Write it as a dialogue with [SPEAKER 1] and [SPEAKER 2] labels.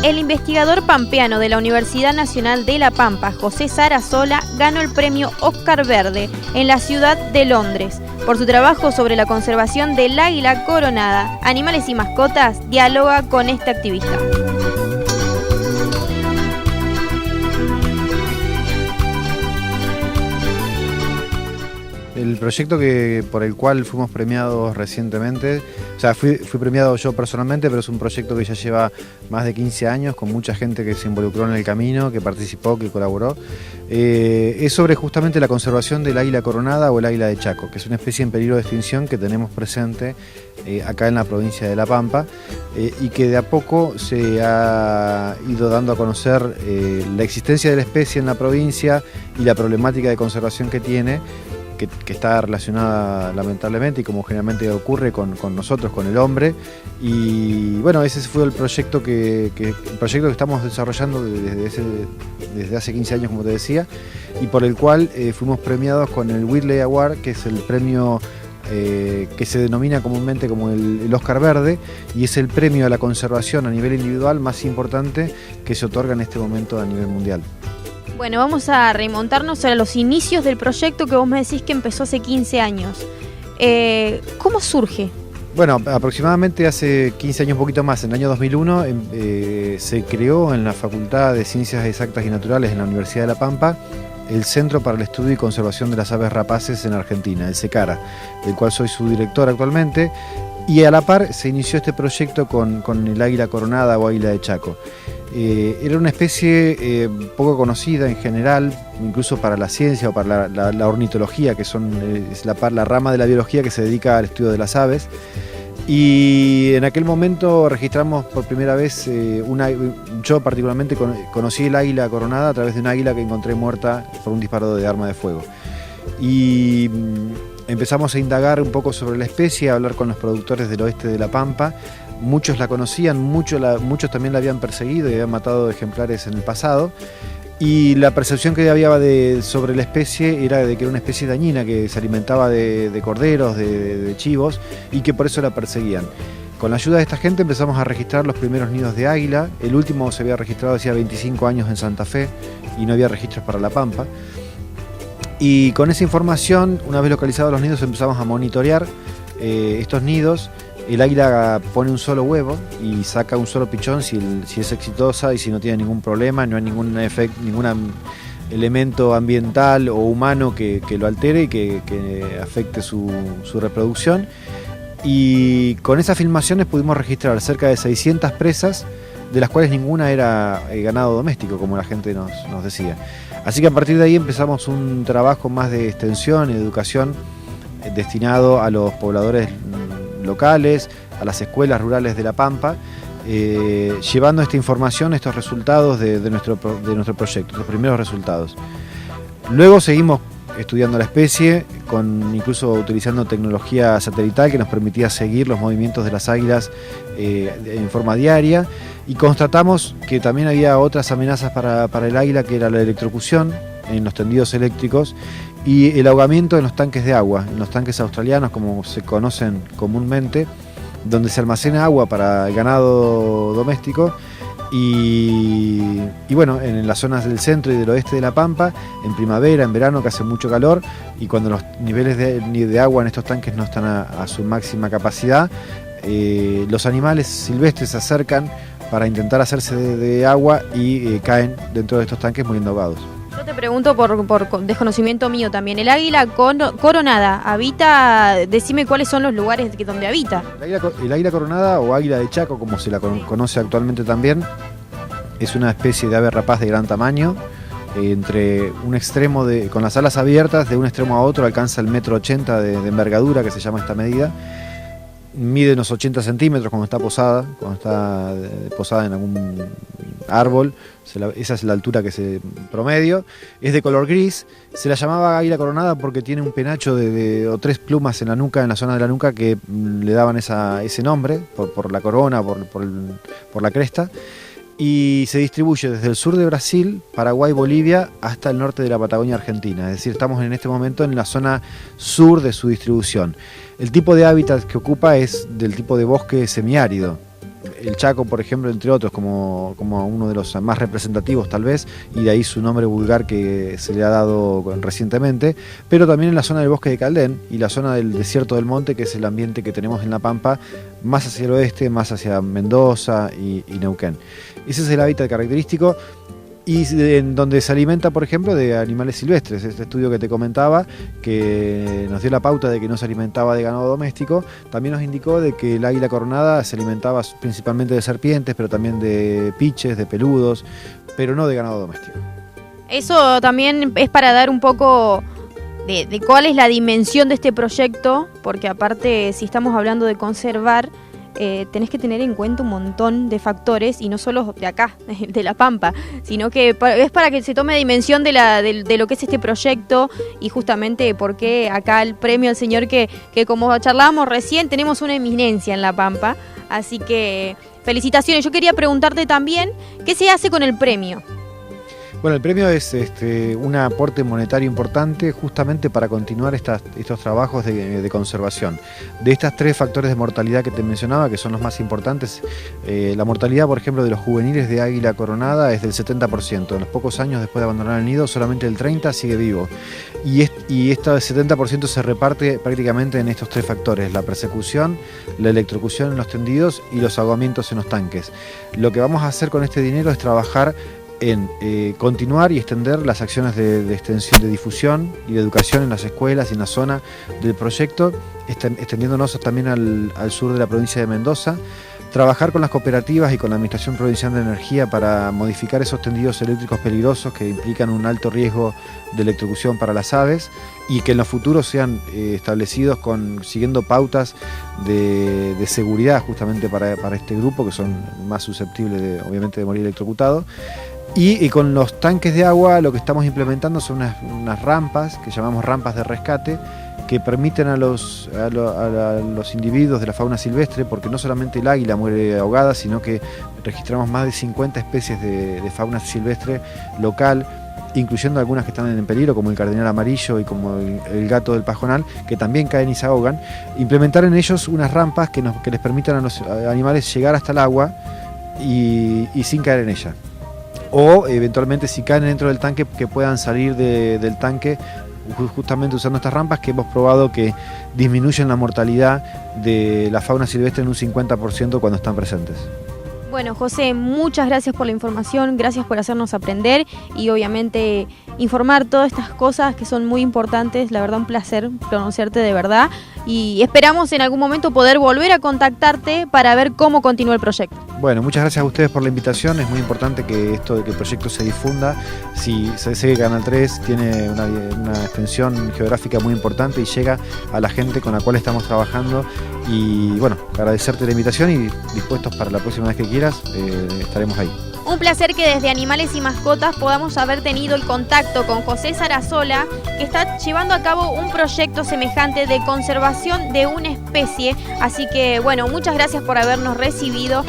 [SPEAKER 1] El investigador pampeano de la Universidad Nacional de La Pampa, José Sarasola, ganó el premio Oscar Verde en la ciudad de Londres por su trabajo sobre la conservación del águila coronada. Animales y mascotas dialoga con este activista.
[SPEAKER 2] El proyecto por el cual fuimos premiados recientemente, o sea, fui premiado yo personalmente, pero es un proyecto que ya lleva más de 15 años, con mucha gente que se involucró en el camino, que participó, que colaboró. Es sobre justamente la conservación del águila coronada o el águila de Chaco, que es una especie en peligro de extinción que tenemos presente acá en la provincia de La Pampa, y que de a poco se ha ido dando a conocer la existencia de la especie en la provincia y la problemática de conservación que tiene, que está relacionada lamentablemente y como generalmente ocurre con nosotros, con el hombre. Y bueno, ese fue el proyecto que estamos desarrollando desde hace 15 años, como te decía, y por el cual fuimos premiados con el Whitley Award, que es el premio que se denomina comúnmente como el Oscar Verde, y es el premio a la conservación a nivel individual más importante que se otorga en este momento a nivel mundial.
[SPEAKER 1] Bueno, vamos a remontarnos a los inicios del proyecto que vos me decís que empezó hace 15 años. ¿Cómo surge?
[SPEAKER 2] Bueno, aproximadamente hace 15 años, un poquito más, en el año 2001, se creó en la Facultad de Ciencias Exactas y Naturales en la Universidad de La Pampa el Centro para el Estudio y Conservación de las Aves Rapaces en Argentina, el CECARA, del cual soy su director actualmente, y a la par se inició este proyecto con el águila coronada o águila de Chaco. Era una especie poco conocida en general, incluso para la ciencia o para la ornitología, que es la rama de la biología que se dedica al estudio de las aves. Y en aquel momento registramos por primera vez, yo particularmente conocí el águila coronada a través de una águila que encontré muerta por un disparo de arma de fuego. Y empezamos a indagar un poco sobre la especie, a hablar con los productores del oeste de La Pampa. Muchos la conocían, muchos también la habían perseguido y habían matado ejemplares en el pasado. Y la percepción que había sobre la especie era de que era una especie dañina, que se alimentaba de corderos, de chivos, y que por eso la perseguían. Con la ayuda de esta gente empezamos a registrar los primeros nidos de águila. El último se había registrado hacía 25 años en Santa Fe y no había registros para La Pampa. Y con esa información, una vez localizados los nidos, empezamos a monitorear estos nidos. El águila pone un solo huevo y saca un solo pichón si es exitosa y si no tiene ningún problema, no hay ningún elemento ambiental o humano que lo altere y que afecte su reproducción. Y con esas filmaciones pudimos registrar cerca de 600 presas, de las cuales ninguna era ganado doméstico, como la gente nos decía. Así que a partir de ahí empezamos un trabajo más de extensión y de educación destinado a los pobladores locales, a las escuelas rurales de La Pampa, llevando esta información, estos resultados de nuestro proyecto, los primeros resultados. Luego seguimos estudiando la especie, incluso utilizando tecnología satelital que nos permitía seguir los movimientos de las águilas en forma diaria, y constatamos que también había otras amenazas para el águila, que era la electrocución en los tendidos eléctricos y el ahogamiento en los tanques de agua, en los tanques australianos, como se conocen comúnmente, donde se almacena agua para el ganado doméstico. Y bueno, en las zonas del centro y del oeste de La Pampa, en primavera, en verano, que hace mucho calor, y cuando los niveles de agua en estos tanques no están a su máxima capacidad, los animales silvestres se acercan para intentar hacerse de agua y caen dentro de estos tanques muriendo ahogados.
[SPEAKER 1] Yo te pregunto por desconocimiento mío también, el águila coronada habita, decime cuáles son los lugares donde habita.
[SPEAKER 2] El águila coronada o águila de Chaco, como se la conoce actualmente también, es una especie de ave rapaz de gran tamaño, entre un extremo con las alas abiertas, de un extremo a otro alcanza el 1,80 m de envergadura, que se llama esta medida. Mide unos 80 centímetros cuando está posada en algún árbol. Esa es la altura que se promedio. Es de color gris. Se la llamaba águila coronada porque tiene un penacho o 3 plumas en la nuca, en la zona de la nuca, que le daban ese nombre por la corona, por la cresta. Y se distribuye desde el sur de Brasil, Paraguay, Bolivia, hasta el norte de la Patagonia Argentina. Es decir, estamos en este momento en la zona sur de su distribución. El tipo de hábitat que ocupa es del tipo de bosque semiárido. el Chaco, por ejemplo, entre otros, como uno de los más representativos tal vez, y de ahí su nombre vulgar que se le ha dado recientemente, pero también en la zona del bosque de Caldén y la zona del desierto del Monte, que es el ambiente que tenemos en La Pampa, más hacia el oeste, más hacia Mendoza y Neuquén. Ese es el hábitat característico. Y en donde se alimenta, por ejemplo, de animales silvestres. Este estudio que te comentaba, que nos dio la pauta de que no se alimentaba de ganado doméstico, también nos indicó de que el águila coronada se alimentaba principalmente de serpientes, pero también de piches, de peludos, pero no de ganado doméstico.
[SPEAKER 1] Eso también es para dar un poco de cuál es la dimensión de este proyecto, porque aparte, si estamos hablando de conservar, tenés que tener en cuenta un montón de factores, y no solo de acá, de La Pampa, sino que es para que se tome dimensión de lo que es este proyecto, y justamente porque acá el premio al señor que como charlábamos recién, tenemos una eminencia en La Pampa, así que felicitaciones. Yo quería preguntarte también, ¿qué se hace con el premio?
[SPEAKER 2] Bueno, el premio es un aporte monetario importante justamente para continuar estos trabajos de conservación. De estos 3 factores de mortalidad que te mencionaba, que son los más importantes, la mortalidad, por ejemplo, de los juveniles de águila coronada es del 70%. En los pocos años después de abandonar el nido, solamente el 30% sigue vivo. Y este 70% se reparte prácticamente en estos 3 factores: la persecución, la electrocución en los tendidos y los ahogamientos en los tanques. Lo que vamos a hacer con este dinero es trabajar en continuar y extender las acciones de extensión, de difusión y de educación en las escuelas y en la zona del proyecto, extendiéndonos también al sur de la provincia de Mendoza, trabajar con las cooperativas y con la Administración Provincial de Energía para modificar esos tendidos eléctricos peligrosos que implican un alto riesgo de electrocución para las aves, y que en los futuros sean establecidos siguiendo pautas de seguridad justamente para este grupo, que son más susceptibles obviamente de morir electrocutados. Y con los tanques de agua lo que estamos implementando son unas rampas que llamamos rampas de rescate, que permiten a los individuos de la fauna silvestre, porque no solamente el águila muere ahogada, sino que registramos más de 50 especies de fauna silvestre local, incluyendo algunas que están en peligro, como el cardenal amarillo y como el gato del pajonal, que también caen y se ahogan. Implementar en ellos unas rampas que les permitan a los animales llegar hasta el agua y sin caer en ella. O eventualmente, si caen dentro del tanque, que puedan salir del tanque justamente usando estas rampas, que hemos probado que disminuyen la mortalidad de la fauna silvestre en un 50% cuando están presentes.
[SPEAKER 1] Bueno, José, muchas gracias por la información, gracias por hacernos aprender y obviamente informar todas estas cosas que son muy importantes. La verdad, un placer conocerte de verdad, y esperamos en algún momento poder volver a contactarte para ver cómo continúa el proyecto.
[SPEAKER 2] Bueno, muchas gracias a ustedes por la invitación. Es muy importante que el proyecto se difunda. Si se sé que Canal 3 tiene una extensión geográfica muy importante y llega a la gente con la cual estamos trabajando. Y bueno, agradecerte la invitación y dispuestos para la próxima vez que quieras, estaremos ahí.
[SPEAKER 1] Un placer que desde Animales y Mascotas podamos haber tenido el contacto con José Sarasola, que está llevando a cabo un proyecto semejante de conservación de una especie. Así que, bueno, muchas gracias por habernos recibido.